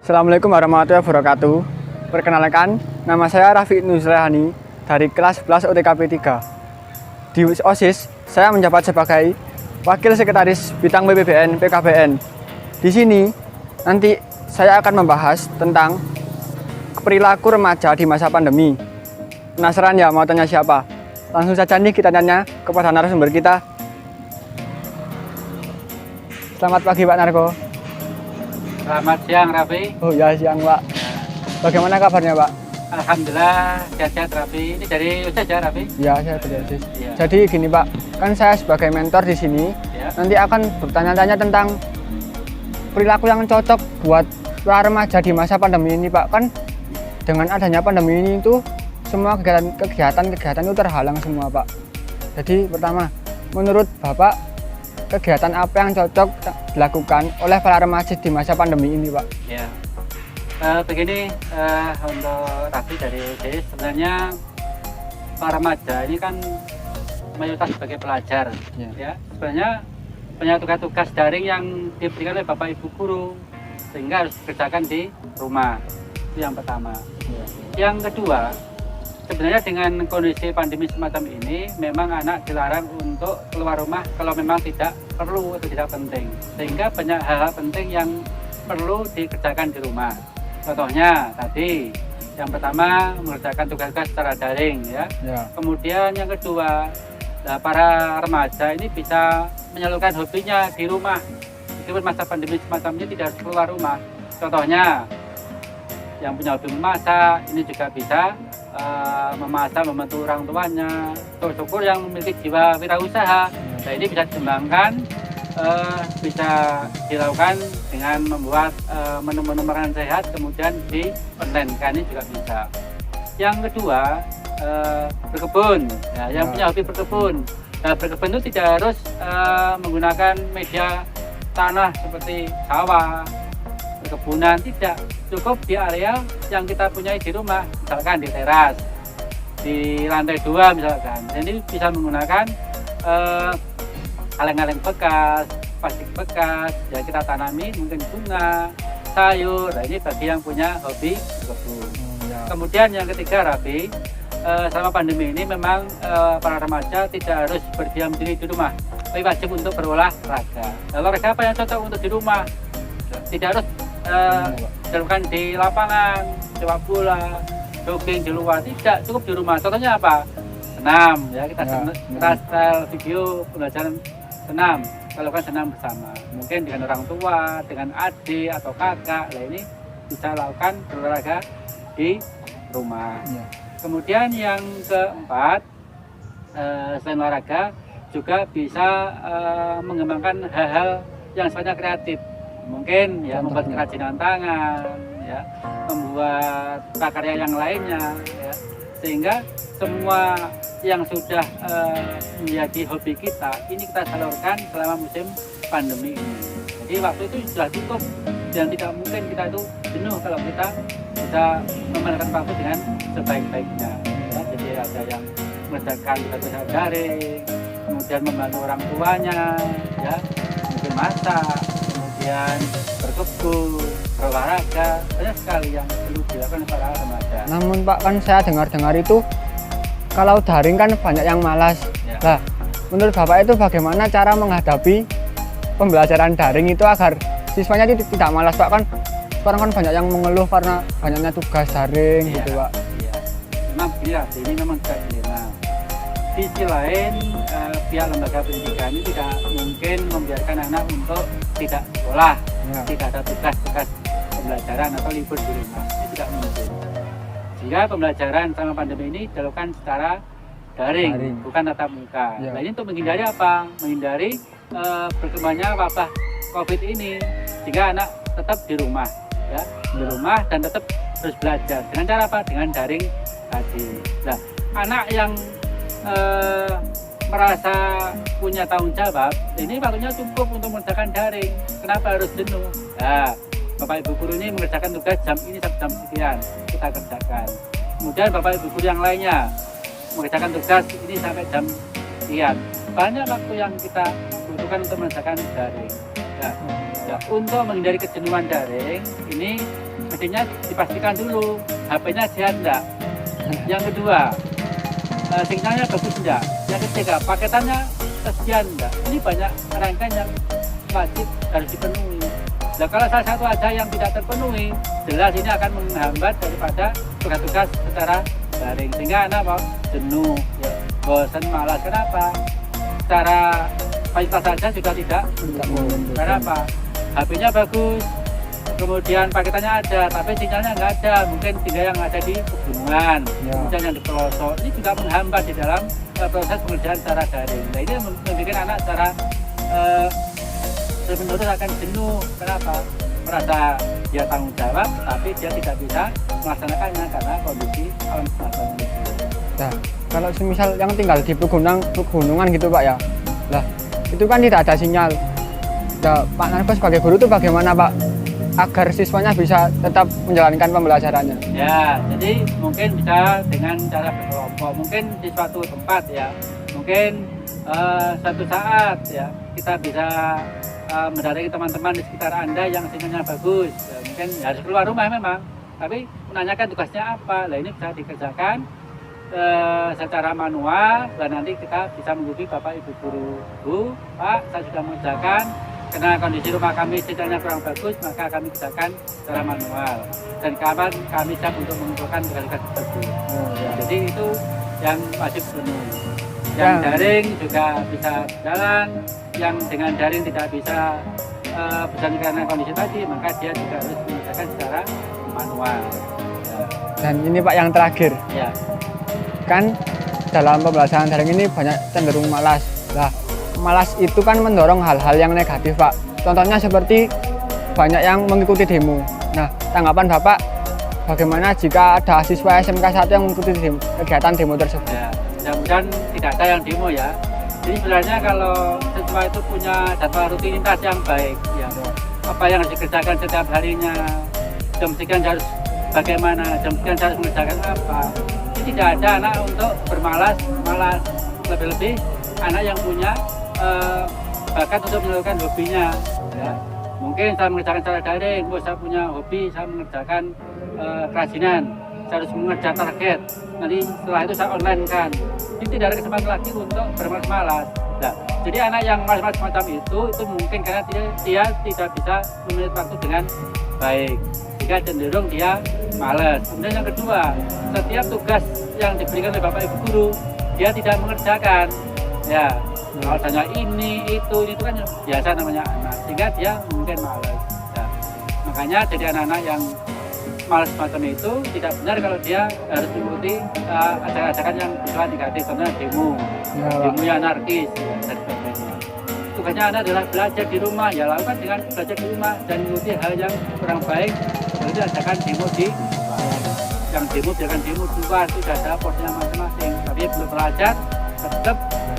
Assalamualaikum warahmatullahi wabarakatuh. Perkenalkan, nama saya Rafi Nuzrahani dari kelas 11 UTKP 3. Di OSIS, saya menjabat sebagai Wakil Sekretaris Bidang BPBN PKBN. Di sini, nanti saya akan membahas tentang perilaku remaja di masa pandemi. Penasaran ya mau tanya siapa? Langsung saja nih kita tanya kepada narasumber kita. Selamat pagi Pak Narko. Selamat siang Raffi. Oh ya siang Pak. Bagaimana kabarnya Pak? Alhamdulillah sehat-sehat Raffi. Ini dari Ustaz ya Raffi? Ya saya dari OSIS. Ya. Jadi gini Pak, kan saya sebagai mentor di sini Ya. nanti akan bertanya-tanya tentang perilaku yang cocok buat para remaja di masa pandemi ini Pak. Kan dengan adanya pandemi ini itu semua kegiatan itu terhalang semua Pak. Jadi pertama, menurut Bapak kegiatan apa yang cocok dilakukan oleh para remaja di masa pandemi ini Pak? Ya. Begini untuk Raffi dari OSIS, sebenarnya para remaja ini kan mayoritas sebagai pelajar. Ya. Ya. Sebenarnya banyak tugas-tugas daring yang diberikan oleh Bapak Ibu guru sehingga harus dikerjakan di rumah. Itu yang pertama. Ya. Yang kedua, sebenarnya dengan kondisi pandemi semacam ini, memang anak dilarang untuk keluar rumah kalau memang tidak perlu atau tidak penting. Sehingga banyak hal-hal penting yang perlu dikerjakan di rumah. Contohnya tadi, yang pertama mengerjakan tugas-tugas secara daring, ya. Ya. Kemudian yang kedua, para remaja ini bisa menyalurkan hobinya di rumah. Meskipun masa pandemi semacam ini tidak harus keluar rumah. Contohnya, yang punya hobi memasak, ini juga bisa memasak, membantu orang tuanya. Syukur yang memiliki jiwa wirausaha, nah ini bisa dikembangkan, bisa dilakukan dengan membuat menu-menu makanan sehat, kemudian di online kan ini juga bisa. Yang kedua, berkebun. Ya, yang punya hobi berkebun. Nah, berkebun itu tidak harus menggunakan media tanah seperti sawah, perkebunan, tidak. Cukup di area yang kita punya di rumah, misalkan di teras, di lantai 2 misalkan. Jadi bisa menggunakan kaleng-kaleng bekas, plastik bekas, ya kita tanami mungkin bunga, sayur. Nah, ini bagi yang punya hobi berkebun. Ya. Kemudian yang ketiga Raffi, selama pandemi ini memang para remaja tidak harus berdiam diri di rumah, tapi wajib untuk berolahraga. Olahraga apa yang cocok untuk di rumah? Tidak harus dilakukan di lapangan, sepak bola, jogging di luar, tidak, cukup di rumah. Contohnya apa? Senam, ya kita style video pembelajaran senam, kita lakukan senam bersama. Mungkin dengan orang tua, dengan adik atau kakak, nah ini bisa lakukan berolahraga di rumah. Ya. Kemudian yang keempat, selain olahraga juga bisa mengembangkan hal-hal yang sifatnya kreatif. Mungkin ya membuat kerajinan tangan, ya, membuat prakarya yang lainnya, ya, sehingga semua yang sudah menjadi hobi kita ini kita salurkan selama musim pandemi ini. Jadi waktu itu sudah cukup dan tidak mungkin kita itu jenuh kalau kita bisa menggunakan waktu dengan sebaik-baiknya. Ya, jadi ada yang mengerjakan tugas daring, kemudian membantu orang tuanya, ya, mungkin masak, kemudian berkebun, berolahraga, banyak sekali yang perlu dilakukan oleh para remaja. Namun Pak, kan saya dengar-dengar itu kalau daring kan banyak yang malas. Ya. Nah, menurut Bapak itu bagaimana cara menghadapi pembelajaran daring itu agar siswanya itu tidak malas Pak? Kan sekarang kan banyak yang mengeluh karena banyaknya tugas daring gitu Pak. Iya. Memang begini lah, ini memang tidak dilema. Di sisi lain, pihak lembaga pendidikan ini tidak mungkin membiarkan anak untuk tidak sekolah, Ya. tidak ada tugas-tugas pembelajaran atau libur di rumah. Ini tidak mungkin. Sehingga pembelajaran selama pandemi ini dilakukan secara daring. Bukan tatap muka. Ya. Nah, ini untuk menghindari apa? Menghindari berkembangnya wabah COVID ini, sehingga anak tetap di rumah, ya, di rumah dan tetap terus belajar. Dengan cara apa? Dengan daring tadi. Nah, anak yang merasa punya tanggung jawab, ini waktunya cukup untuk mengerjakan daring. Kenapa harus jenuh? Nah, Bapak Ibu guru ini mengerjakan tugas jam ini sampai jam sekian, kita kerjakan. Kemudian Bapak Ibu guru yang lainnya mengerjakan tugas ini sampai jam sekian. Banyak waktu yang kita butuhkan untuk mengerjakan daring. Ya. Ya, untuk menghindari kejenuhan daring, ini mestinya dipastikan dulu HP-nya sehat enggak. Yang kedua, sinyalnya bagus enggak. Yang ketiga, paketannya tersedia enggak. Ini banyak rangkaian yang wajib harus dipenuhi. Nah, kalau salah satu aja yang tidak terpenuhi, jelas ini akan menghambat daripada tugas-tugas secara daring, sehingga anak mau jenuh, ya, bosan, malas. Kenapa? Secara fasilitas saja juga tidak mendukung. Kenapa? HP-nya bagus, kemudian paketannya ada, tapi sinyalnya nggak ada. Mungkin tinggal yang ada di pegunungan, kemudian yang di pelosok. Ini juga menghambat di dalam proses pengerjaan secara daring. Nah, ini membuat anak secara terus-menerus akan jenuh. Kenapa? Merasa dia tanggung jawab, tapi dia tidak bisa melaksanakannya karena kondisi alam semesta ini. Nah, kalau semisal yang tinggal di pegunungan gitu Pak ya, lah itu kan tidak ada sinyal. Nah, Pak Narko sebagai guru itu bagaimana Pak agar siswanya bisa tetap menjalankan pembelajarannya? Ya, jadi mungkin bisa dengan cara berkelompok, mungkin di suatu tempat ya, mungkin satu saat ya kita bisa mendatangi teman-teman di sekitar Anda yang sinyalnya bagus. Ya, mungkin harus keluar rumah memang, tapi menanyakan tugasnya apa. Nah, ini bisa dikerjakan secara manual, dan nanti kita bisa menghubungi Bapak Ibu guru. Bu, Pak, saya sudah mengerjakan, karena kondisi rumah kami sinyalnya kurang bagus, maka kami kerjakan secara manual. Dan kapan kami siap untuk mengumpulkan tugas-tugas tersebut. Jadi itu yang wajib penuh. Yang daring juga bisa jalan, yang dengan daring tidak bisa berjalan karena kondisi tadi, maka dia juga harus mengerjakan secara manual. Ya. Dan ini Pak yang terakhir. Ya. Kan dalam pembelajaran daring ini banyak cenderung malas. Lah, malas itu kan mendorong hal-hal yang negatif Pak. Contohnya seperti banyak yang mengikuti demo. Nah, tanggapan Bapak bagaimana jika ada siswa SMK 1 yang mengikuti kegiatan demo tersebut? Ya, mudah-mudahan tidak ada yang demo ya. Jadi sebenarnya kalau siswa itu punya jadwal rutinitas yang baik, ya, apa yang harus dikerjakan setiap harinya, jam sekian harus bagaimana, jam sekian harus mengerjakan apa. Tidak ada anak untuk bermalas, lebih-lebih anak yang punya bakat untuk menyalurkan hobinya. Ya. Mungkin saya mengerjakan secara daring, saya punya hobi, saya mengerjakan kerajinan, saya harus mengejar target. Nanti setelah itu saya online kan. Jadi tidak ada kesempatan lagi untuk bermalas-malas. Nah, jadi anak yang malas-malas semacam itu mungkin karena dia tidak bisa memanage waktu dengan baik. Jika cenderung dia malas. Kemudian yang kedua, setiap tugas yang diberikan oleh Bapak Ibu guru dia tidak mengerjakan. Ya, alasannya ini itu kan biasa namanya anak, sehingga dia mungkin malas. Ya. Makanya jadi anak-anak yang malas semacam itu tidak benar kalau dia harus mengikuti ajakan-ajakan yang bersifat negatif, karena demo yang anarkis dan sebagainya. Tugasnya Anda adalah belajar di rumah, ya lakukan dengan belajar di rumah dan mengikuti hal yang kurang baik. Jadi ajakan demo yang demo jangan demo di luar, tidak ada porsinya masing-masing. Tapi belum belajar, tetap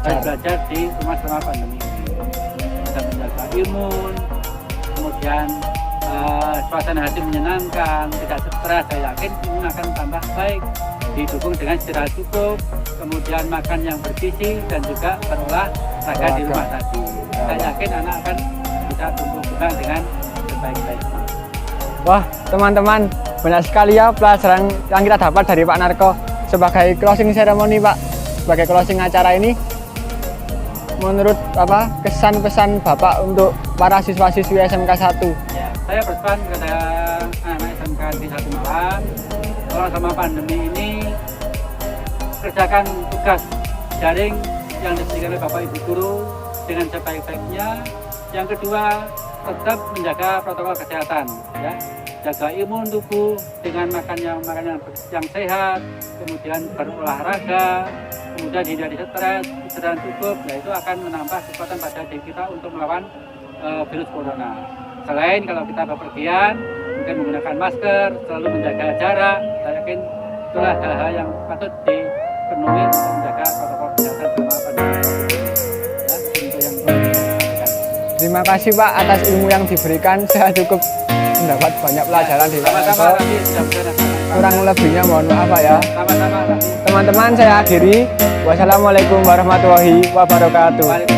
harus belajar di rumah selama pandemi ini. Bisa menjaga imun, kemudian suasana hati menyenangkan, tidak stres. Saya yakin imun akan tambah baik, didukung dengan istirahat cukup, kemudian makan yang bergizi dan juga berolahraga di rumah tadi. Saya yakin anak akan bisa tumbuh kembang dengan sebaik-baiknya. Wah, teman-teman, banyak sekali ya pelajaran yang kita dapat dari Pak Narko. Sebagai closing ceremony Pak, sebagai closing acara ini, menurut kesan-pesan Bapak untuk para siswa-siswi SMK 1? Ya, saya berpesan kepada anak SMK di 1 Malang, kalau selama pandemi ini kerjakan tugas daring yang diberikan oleh Bapak Ibu guru dengan sebaik-baiknya. Yang kedua, tetap menjaga protokol kesehatan, ya. Jaga imun tubuh dengan makan yang sehat, kemudian berolahraga, kemudian hindari stres, istirahat cukup. Nah, itu akan menambah kekuatan pada diri kita untuk melawan virus corona. Selain kalau kita bepergian, mungkin menggunakan masker, selalu menjaga jarak. Saya yakin itulah hal-hal yang patut dipenuhi untuk menjaga protokol kesehatan selama pandemi. Ya, untuk yang Terima kasih Pak atas ilmu yang diberikan. Saya cukup mendapat banyak pelajaran di sama-sama. Kurang lebihnya mohon maaf Pak ya. Sama-sama. Teman-teman, saya akhiri. Wassalamualaikum warahmatullahi wabarakatuh.